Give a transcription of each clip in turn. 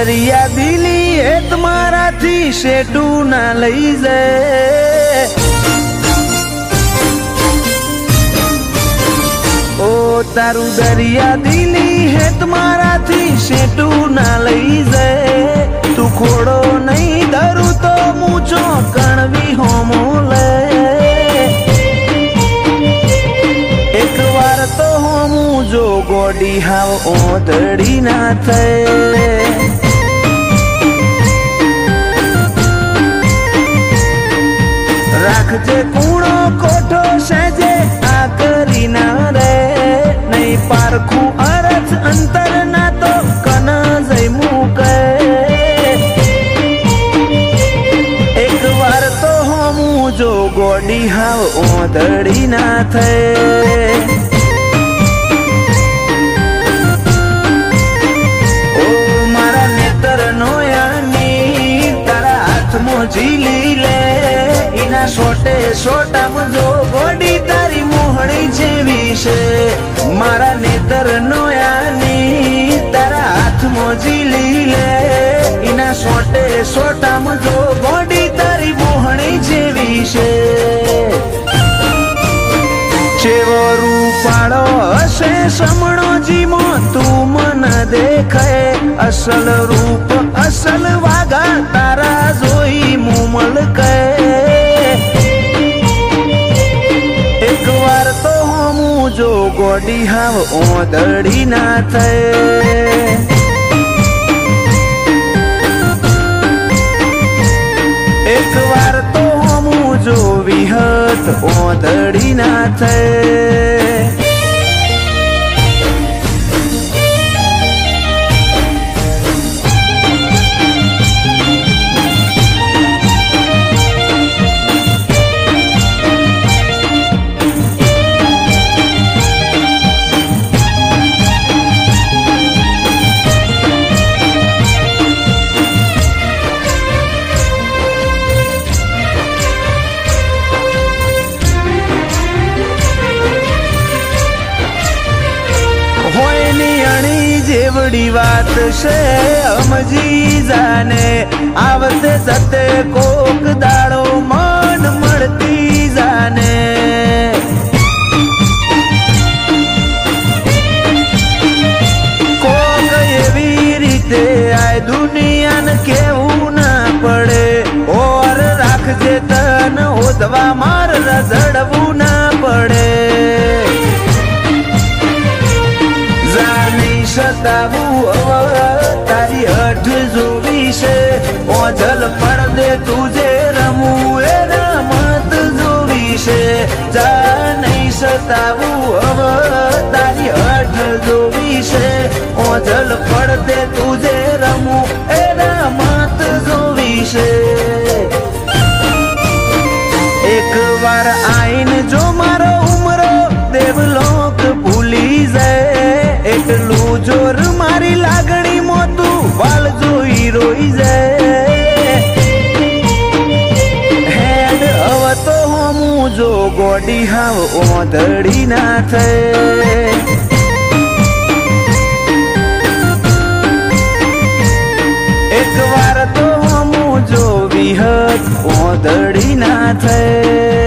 દરિયા દિલી એ તમારાથી શેઠું ના લઈ જાય ઓ તારું દરિયા દિલી હે તમારાથી શેઠું ના લઈ જાય તું ખોડો નહીં ધરું તો મૂછો કણવી હોમો લે એક વાર તો હોમું જો ગોડી હાવ ઓધડી ના થાય રાખજે કૂણો કોઠો સજે આ કરી ના રે નહીં પારખું અરજ અંતર ના તો કન જઈ મૂકે એક વાર તો હોમું જો ગોડી હાવ ઓધડી ના થાય ઓ મારા નેતર નો યાની તારા હાથમાં ઝીલી લે સોટે સોટા જો ગોડી તારી મોહણી જેવી છે મારા નેતર નો યાની તારા હાથમાં ઝીલી લે એના સોટે સોટા જો ગોડી તારી મોહણી જેવી છે ચેવો રૂપાળો હશે સમણો જીમો તું મન દેખાય અસલ રૂપ અસલ વાગા તારા જોઈ મુમલ કહે એક વાર તો હોમું જો ગોડી હાવ ઓધડી ના થાય એક વાર તો હોમું જો વિહત ઓધડી ના થાય જેવડી વાત છે સમજી જાને આવતે જતે કોક દાડો મન મળતી જાને કોક એવી રીતે આ દુનિયાને કેવું ના પડે ઓર રાખજે તન ઓધવા માર રઝડવું ના પડે સતાવું તારી હઠ જોવી છે ઓઝલ પડદે તુજે રમવું એ રમત જોવી છે જા નહીં સતાવું તારી હઠ જોવી છે ઓઝલ પડદે તુજે રમવું એ રમત જોવી છે એક વાર આઈન જો મારો ઉમરો દેવલોક ભૂલી જાય એટલું જોર મારી લાગણી મોતું વાલ જોઈ રોઈ જાય હેડ હવે તો હોમું જો ગોડી હાવ ઓધડી ના થાય એક વાર તો હોમું જો વિહત ઓધડી ના થાય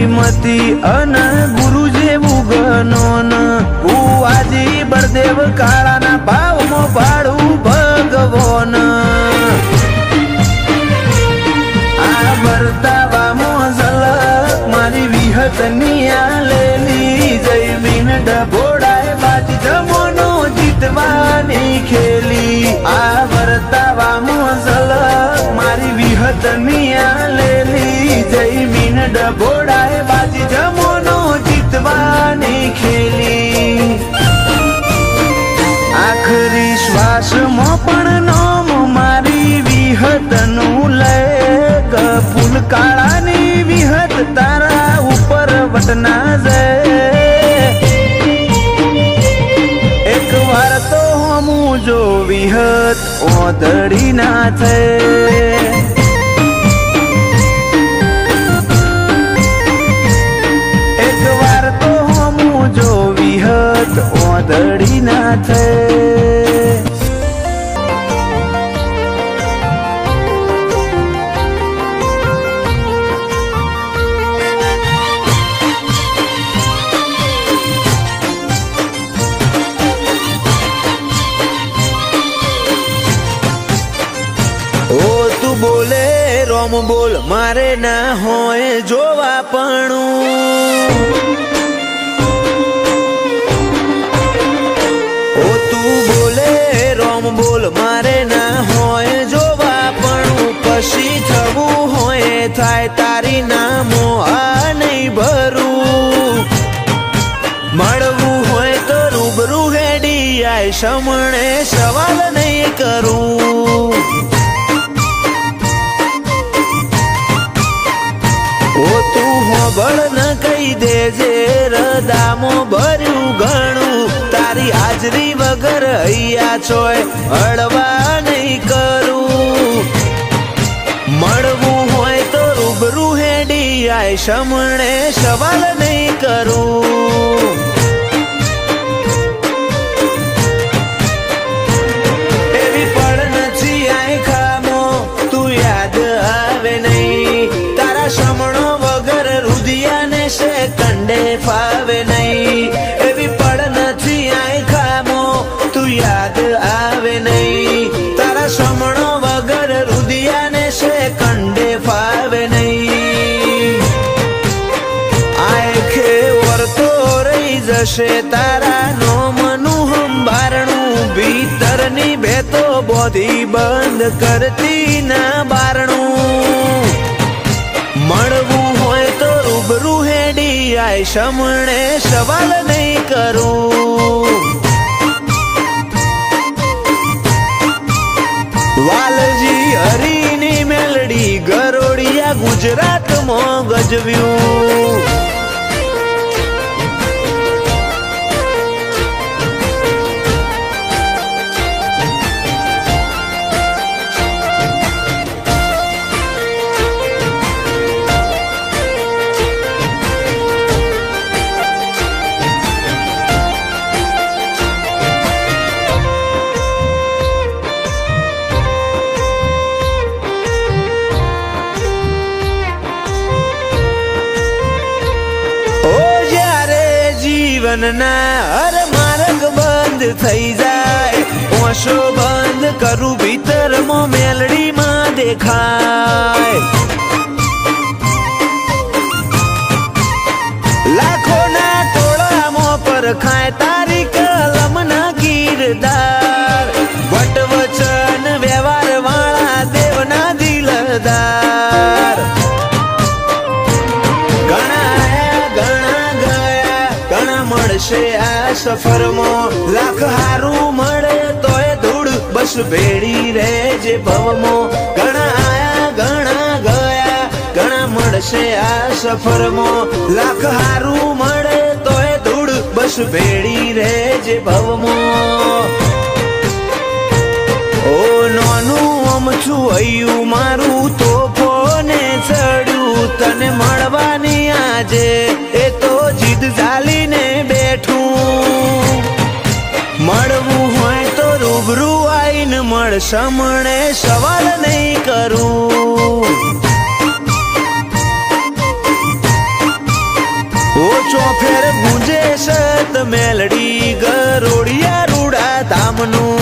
મતી અન ગુરુ જેવું ગનોન ભુવાજી બળદેવ કાળાના ભાવમાં ભાડું ભગવાન આ વર્તાવામાં ઝલક મારી વિહતની આલેલી જયમીન ડભોડાએ બાજી જમોનો જીતવાની ખેલી આ વર્તાવામાં ઝલક મારી વિહતની આલેલી જયમીન ડભોડાએ બાજી જમોનો જીતવાની ખેલી આખરી શ્વાસમાં પણ નોમ મારી વિહતનું લે ફૂલ કાળાની વિહત તારા ઉપર વટના જાય એક વાર તો હમું જો વિહત ઓદડી ના થાય એક વાર તો હમું જો વિહત ઓદડી ના થાય બોલે રોમ બોલ મારે ના હોય જોવા પણ ઓ તું બોલે રોમ બોલ મારે ના હોય જોવા પણ પછી થવું હોય થાય તારી નામો આ નહીં ભરું મળવું હોય તો રૂબરૂ હેડી આય સમણે સવાલ નહીં કરું ઓ તું હોબળ ન કહી દેજે રદામો ભર્યું ઘણું તારી હાજરી વગર અહીંયા ચોય હળવા નહીં કરું મળવું હોય તો રૂબરૂ હેડી આય સમણે સવાલ નહીં કરું એવી પડ નથી આય ખામો તું યાદ આવે નહીં તારા સમણો કંડે ફાવે નહીં એવી પડ નથી આય ખામો તું યાદ આવે નહીં તારા સમણો વગર રુદિયાને છે કંડે ફાવે નહીં આખે વર્તો રહી જશે તારા નોમનું હંભારણું ભીતરની ભેતો બોધી બંધ કરતી ના બારણું મળવું હોય તો રૂબરૂ હેડી આય સમણે સવાલ નહીં કરું વાલજી હરીની મેલડી ગરોડિયા ગુજરાતમાં ગજવ્યું જીવનના હર માર્ગ બંધ થઈ જાય ઓશો બંધ કરું ભીતરમાં મેલડીમાં દેખાય લાખોના ટોળામાં પરખાય તારી કલમના કીરદાર વટવચન વ્યવહાર વાળા દેવના દિલદાર મળશે આ સફરમાં લાખ હારું મળે તોય ધૂળ બસ ભેડી રહેજે ભવમાં ઘણા આયા ઘણા ગયા ઘણા મળશે આ સફરમાં લાખ હારું મળે તોય ધૂળ બસ ભેડી રહેજે ભવમાં ઓ નોનું અમથું હૈયું મારું તોફોને ચડ્યું તને મળવાની આજે એ તો જીદ ઝાલીને બેઠું મળવું હોય તો રૂબરૂ આઈને મળ સમણે સવાલ નહીં કરું ચોફેર ગુંજે સત મેલડી ગરોડિયા રૂડા ધામનું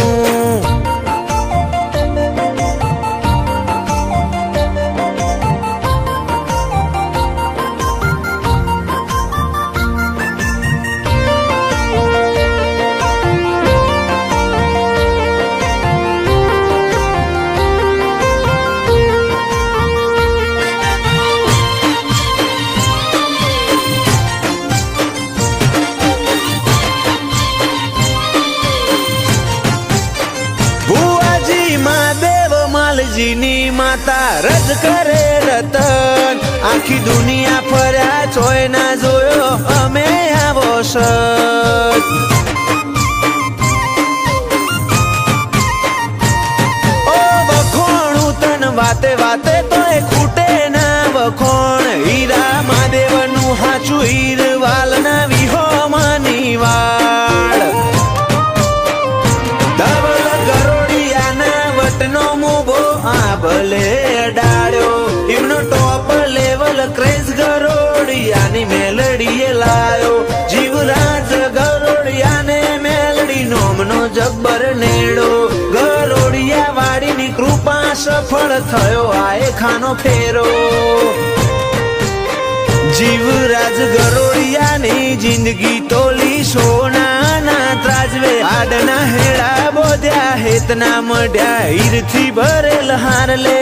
ની માતા રજ કરે રતન આખી દુનિયા ફર્યા ચોય ના જોયો અમે આવો સત ઓ વખોણું તન વાતે વાતે તોય ખૂટે ના વખોણ હીરા મહાદેવ નું હાચું હીરવાલ ના વિહો માની વાળ ધવલ ગરોડિયા ના વટનો મુભો ભલે ડાળ્યો એમનો ટોપ લેવલ ક્રેઝ ગરોડિયાની મેલડીએ લાયો જીવરાજ ગરોડિયાને મેલડી નોમનો જબ્બર નેડો ગરોડિયા વાડીની કૃપા સફળ થયો આએ ખાનો ફેરો જીવરાજ ગરોડિયાની જિંદગી તોલી સોનાના ત્રાજવે આડના હેડા બોધ્યા હેતના મઢ્યા હીરથી ભરેલ હારલે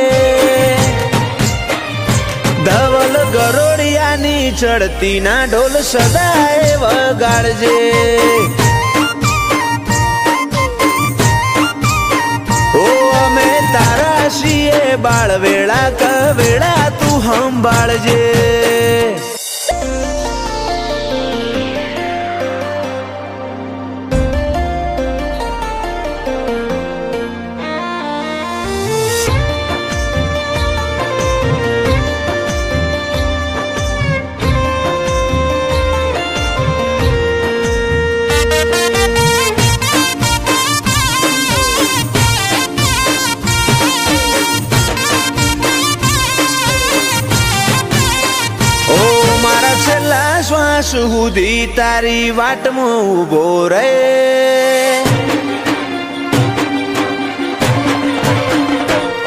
ધવલ ગરોડિયાની ચડતી ના ઢોલ સદાય વગાડજે ઓ અમે તારા છીએ બાળ વેળા કવેળા તું સંભાળજે શ્વાસ સુધી તારી વાટમાં ઉભો રે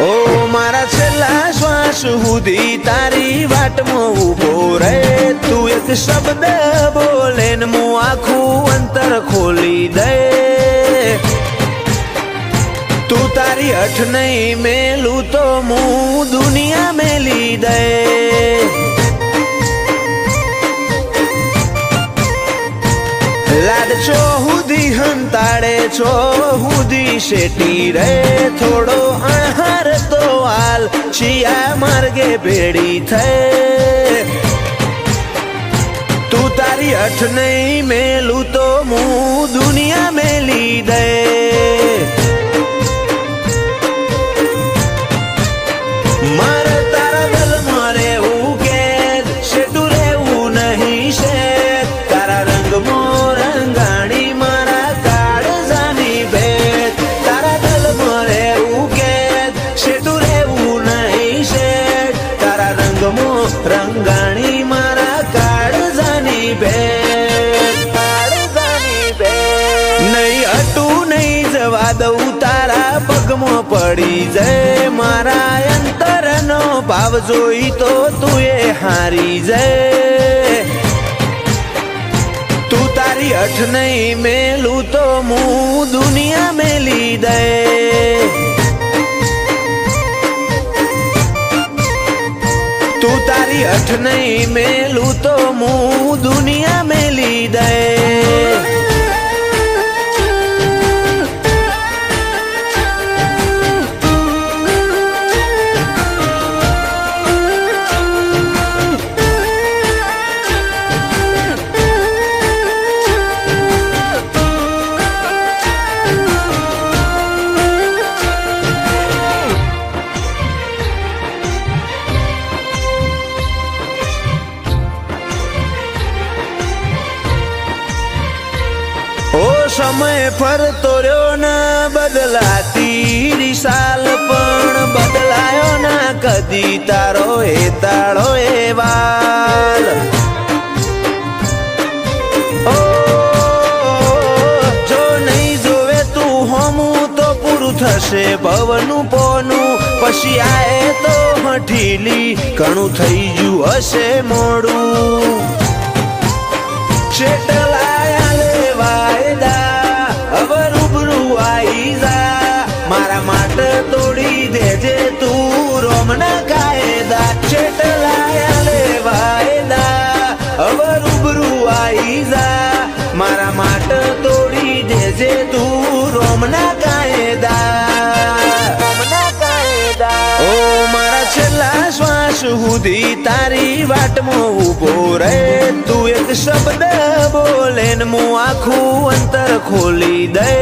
ઓ મારા છેલ્લા શ્વાસ સુધી તારી વાટમાં ઉભો રે તું એક શબ્દ બોલે ને હું આખું અંતર ખોલી દે તું તારી હઠ નહીં મેલું તો હું દુનિયા મેલી દે લાડ છો હુદી હંતાડે છો હુદી શેટી રે થોડો અણહાર તો હાલ શિયા માર્ગે ભેડી થઈ તું તારી હઠ નહીં મેલું તો હું દુનિયા મેલી દે મારે તારા દલમાં રહેવું કે શેટું રહેવું નહીં છે તારા રંગમાં રંગાણી મારા કાળજાની ભેટ નહીં હટું નહીં જવા દઉં તારા પગમાં પડી જાય મારા અંતરનો ભાવ જોઈ તો તું એ હારી જાય તું તારી હઠ નહીં મેલું તો હું દુનિયા મેલી દે તું તારી હઠ નહીં મેલું તો હું દુનિયા મેલી દે સમય ફરતો રહ્યો ના બદલાતી દિશાલ પણ બદલાયો ના કદી તારો એ તાળો એ વાલ આવશે ભવનું પોનું, પછી આએ તો હઠીલી ઘણું થઈ ગયું હશે મોડું. શેટલાયા લે વાયદા હવે રૂબરૂ આઈ જા, મારા માટે તોડી દેજે તું રોમના કાયદા. શેટલાયા લે વાયદા હવે રૂબરૂ આઈ જા, મારા માટે તોડી દેજે તું રોમના કાયદા. ઓ મારા છેલ્લા શ્વાસ સુધી તારી વાટમાં ઉભો રહે, તું એક શબ્દ બોલે ને હું આખું અંતર ખોલી દે.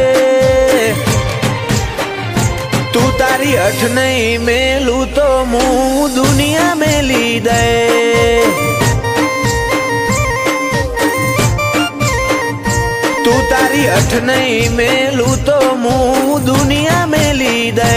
તું તારી અઠ નહીં મેલું તો હું દુનિયા મેલી દે. તું તારી અઠ નહીં મેલું તો હું દુનિયા મેલી દે.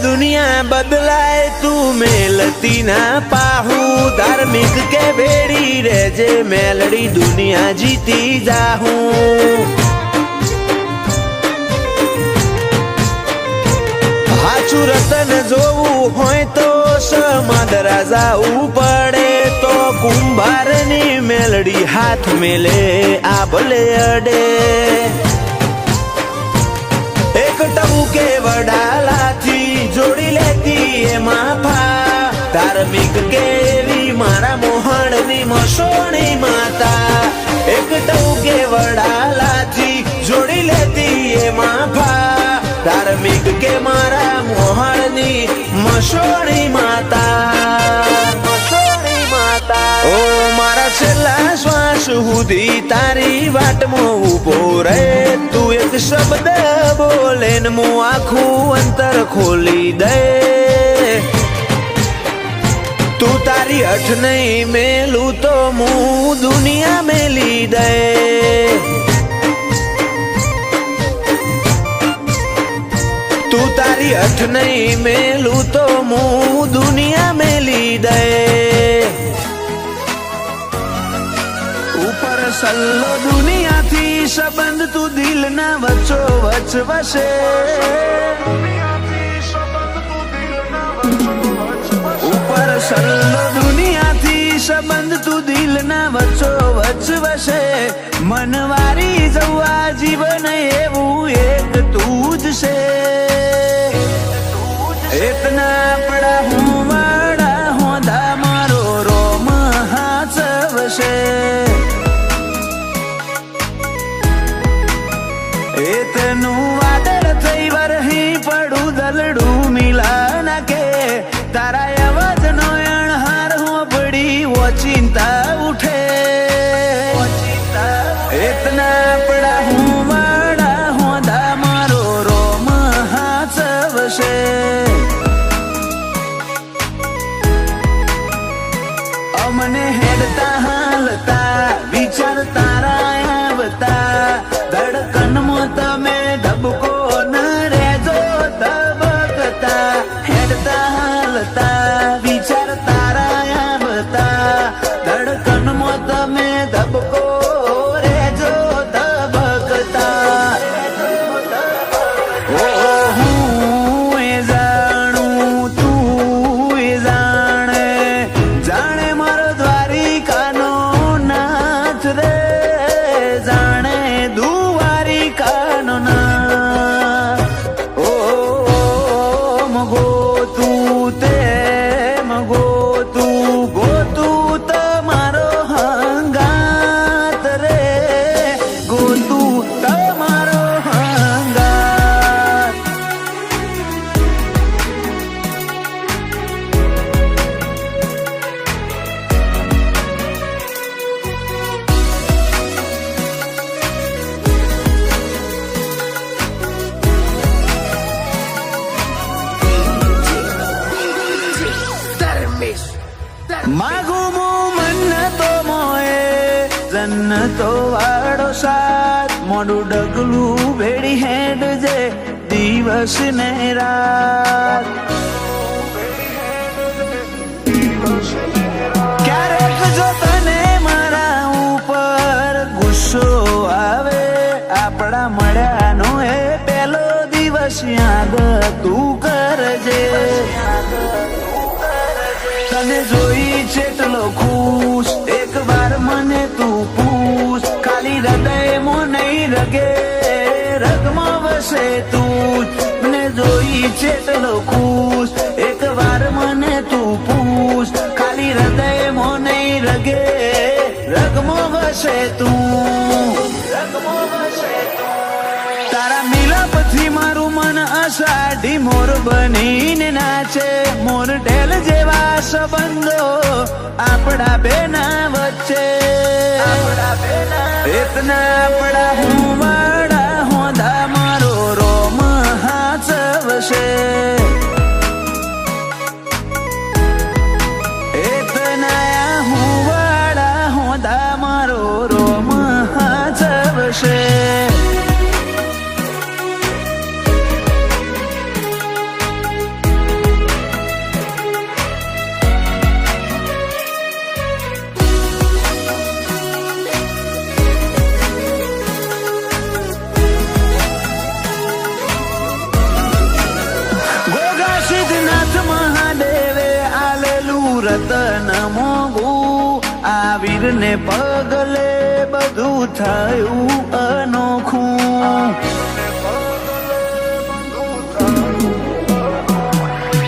દુનિયા બદલાય તું મેલતી ના પાહું, ધાર્મિક કે ભેડી રેજે મેલડી દુનિયા જીતી જાહું. હાચું રતન જોવું હોય તો સમાદરા જાવું પડે, તો કુંભારની મેલડી હાથ મેલે આ ભલે અડે. એક ટબુકે વડાલાથી જોડી લેતી એમાં ફા, ધાર્મિક કેવી મારા મોહણની મસોણી માતા. એક ટબુકે વડાલાથી જોડી લેતી એમાં ફા, ધાર્મિક કે મારા મોહણની મસોણી માતા. ઓ મારા છેલ્લા શ્વાસ સુધી તારી વાટમાં ઉભો રહે, તું એક શબ્દ બોલે ને હું આખું અંતર ખોલી દે. તું તારી અઠ નહીં મેલું તો હું દુનિયા મેલી દે. તું તારી અઠ નહીં મેલું તો હું દુનિયા મેલી દે. ઉપર સલ્લો દુનિયાથી સંબંધ તું દિલ ના વચ્ચો વચ વસે. ઉપર સલ્લો દુનિયાથી સંબંધ તું દિલ ના વચ્ચો વચ વસે. મનવારી જવા જીવન એવું એક તું જ છે. એતના પડા હું વાડા હોદા મારો રોમ હાચવશે. એતનું વાદળ થઈ વરહી પડું દલડું મિલા કે, તારા અવાજનો અણહાર હોબળી ઓચિંતા ઉઠે. એતના પડા હું વાડા હોદા મારો રોમ હાચવશે. અમને હેડતા હાલતા વિચાર તારા આવતા, ધડકનમાં તમે ધબકો ન રેજો ધબકતા. હેડતા હાલતા વિચાર તારા આવતા, ધડકનમાં તમે ધબકો રેજો ધબકતા. ઓ હું એ જાણું તું એ જાણે, જાણે મારો દ્વારિકાનો નાથ રે. તો વાળો સાથ મોડું ડગલું ભેડી હેડ જે દિવસ ને રાત ક્યારેક જો તને મારા ઉપર ગુસ્સો આવે આપણા મળ્યાનો એ પહેલો દિવસ યાદ તું કરજે તને જોઈ ચેટલો ખુશ એક વાર મને તું પૂછ ખાલી હૃદયમાં નહીં રગે રગમાં વસે તું મને જોઈ ચેટલો ખુશ એક વાર મને તું પૂછ ખાલી હૃદયમાં નહીં રગે રગમાં વસે તું તારા મિલાપથી મારું મન અષાઢી મોર બનીને નાચે મોર ઢેલ જેવા સંબંધો આપણા બેના વચ્ચે એતના આપણા હું વાળા હોદા મારો રોમ હાચવશે એતના હું વાળા હોદા મારો રોમ હાચવશે રતન મોગું આ વીરને પગલે બધું થયું અનોખું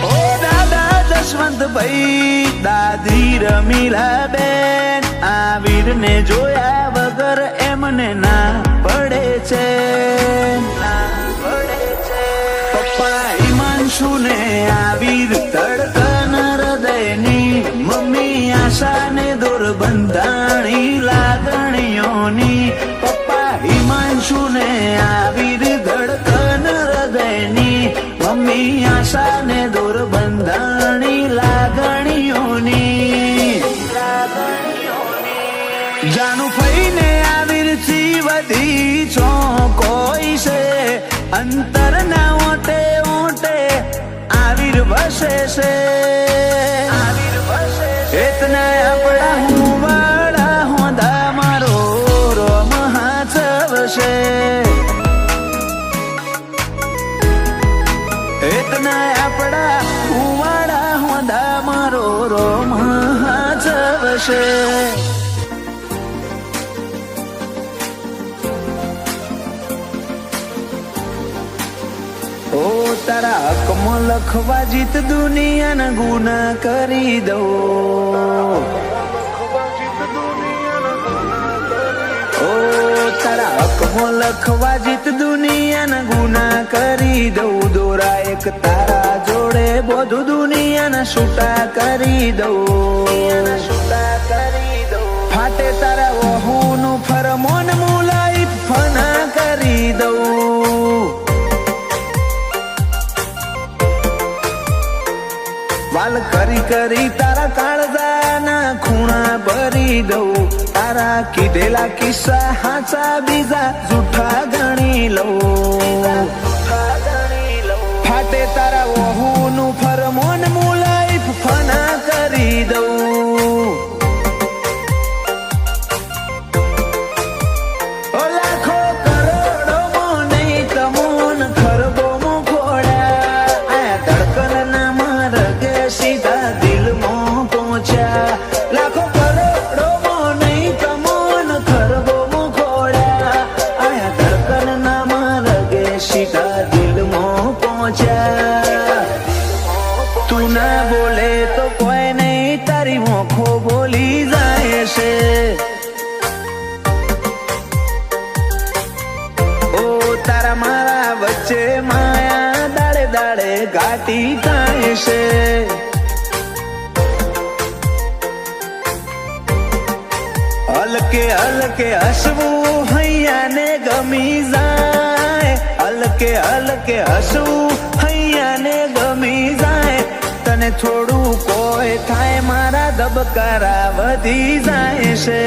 ઓ દાદા જશવંતભાઈ દાદી રમીલા બેન આ વીરને જોયા વગર એમને ના પડે છે પપ્પા હિમાંશુને આ વીર તડકન હૃદયની મમ્મી આશાને દોર બંધાણી લાગણીઓની પપ્પા હિમાંશુને આ વીર ધડકન હૃદયની મમ્મી આશાને દોર બંધાણી લાગણીઓની જાનું ફઈને આ વીરથી વધી છો કોઈ છે અંતર ના ઓટે ઓટે આ વીર વસે છે એતના આપણા હું વાળા હોદા મારો રોમ હાચવશે એતના આપણા હું વાળા હોદા મારો રોમ હાચવશે ઓ તારા હકમાં લખવા જીત દુનિયાના ગુના કરી દઉં ઓ તારા હકમાં લખવા જીત દુનિયાના ગુના કરી દઉં દોરા એક તારા જોડે બધું દુનિયાના છૂટા કરી દઉં ફાટે તારા વહુનું ફરમોન મુલાઈ ફના કરી દઉં વાલ કરી કરી તારા કાળજાના ખૂણા ભરી દઉં તારા કીધેલા કિસ્સા હાચા બીજા જૂઠા ગણી લઉં ફાટે તારા વહુનું ફરમોન મુલાઈ ફના કરી દઉં લાખો કરોડો નહીં તમોન ખરબો મોખોડ્યા આ ધડકન ના માર્ગે સીધા દિલમાં પહોંચ્યા લાખો કરોડો નહીં તમોન ખરબો મોખોડ્યા આ ધડકન ના માર્ગે સીધા દિલમાં પહોંચ્યા તું ના બોલે તો કોઈ નહીં તારી મોખો બોલી જાય છે તારા મારા વચ્ચે માયા દાડે દાડે ઘાટી થાય છે હલકે હલકે હસવું હૈયાને ગમી જાય હલકે હલકે હસવું હૈયાને ગમી જાય તને થોડું કોઈ થાય મારા ધબકારા વધી જાય છે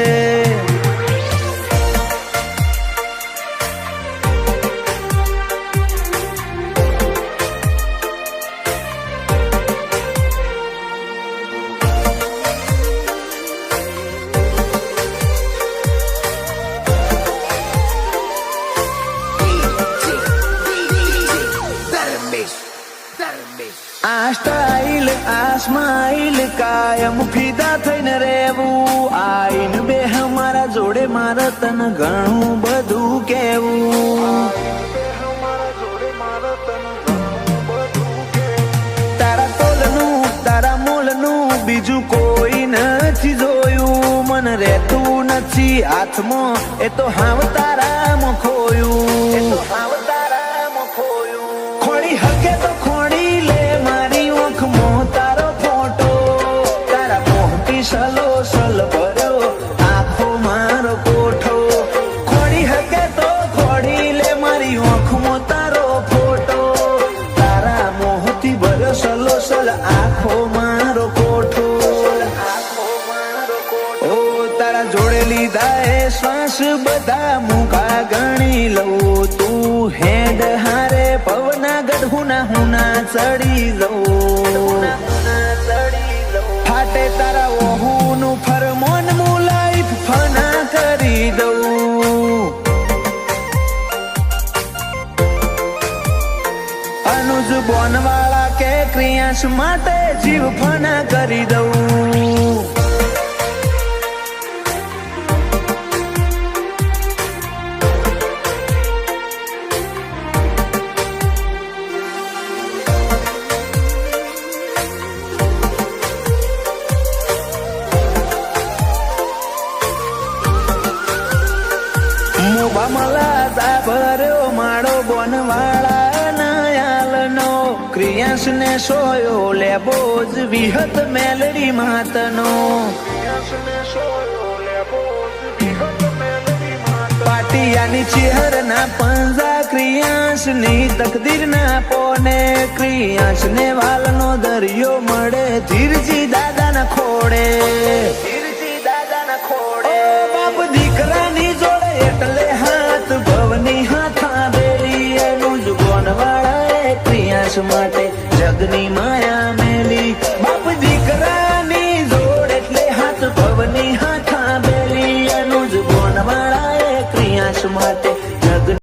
સ્માઈલ કાયમ ફીદા થઈને રહેવું આઈન બે અમારા જોડે મારે તને ઘણું બધું કેવું તારા તોલનું તારા મોલનું બીજું કોઈ નથી જોયું મને રહેતું નથી હાથમાં એ તો હાવ તારામાં ખોયું ખોડી હકે તો ખોડી લે મારી ઓખમાં તારો ફોટો તારા મોહથી સલો સલ ભર્યો આખો મારો કોઠો ખોડી હકે તો ખોડી લે મારી ઓખમાં તારો ફોટો તારા મોહથી ભર્યો સલો સલ આખો મારો કોઠો ઓ તારા જોડે લીધા એ શ્વાસ બધા મુકા ગણી લઉં તું હેડ હારે પવના ગઢુના હુના ચડી જવું ફાટે તારા ઓહુનું ફરમોન હું લાઈફ ફના કરી દઉં અનુજ બોનવાળા કે ક્રિયાંશ માટે જીવ ફના કરી દઉં मला ભર્યો માળો બોનવાળા નયાલનો ક્રિયાંશ ને સોયો લેબો જ વિહત મેલડી માતનો પાટિયાની ચેહર ના પંજા ક્રિયાંશ ની તકદીર ના પોને ક્રિયાંશ ને વાલનો દરિયો મળે ધીરજી દાદા ના ખોડે બાપ દીકરાની જોડે એટલે હાથ ભવની હાથા બેરી એનું જ બોનવાળા ક્રિયાંશ માટે જગની માયા